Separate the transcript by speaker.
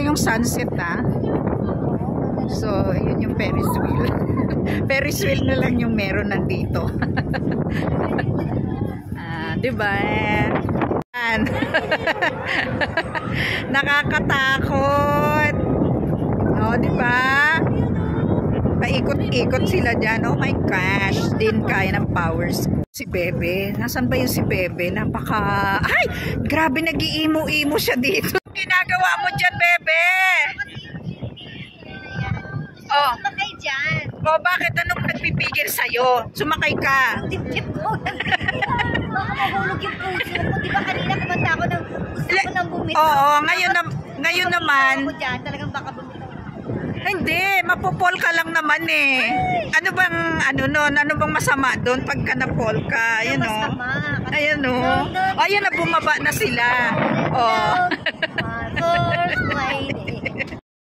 Speaker 1: yung sunset, ha. So, yun yung Ferris wheel. Ferris wheel na lang yung meron nandito. Diba? Nakakatakot. No, diba? Paikot-ikot sila dyan. Oh my gosh. Din kaya ng powers ko. Si Bebe. Nasaan ba yung si Bebe? Napaka... Ay! Grabe, nag-iimo-imo siya dito. Ginagawa mo dyan, Bebe? Oh.
Speaker 2: Sumakay dyan.
Speaker 1: Oh, bakit? Anong nagpipigil sa'yo? Sumakay ka.
Speaker 2: Dip-dip ko. Baka mahulog yung puso ko. Di ba kanina kumanta ako ng gusto ko nang bumitaw.
Speaker 1: Oo, ngayon naman.
Speaker 2: Ako dyan, talagang baka bumitaw.
Speaker 1: Hindi, mapupol ka lang naman eh. Ano bang, ano bang masama doon pagka napol ka? Ayan o. Ayan o. Ayan na, bumaba na sila. Oh.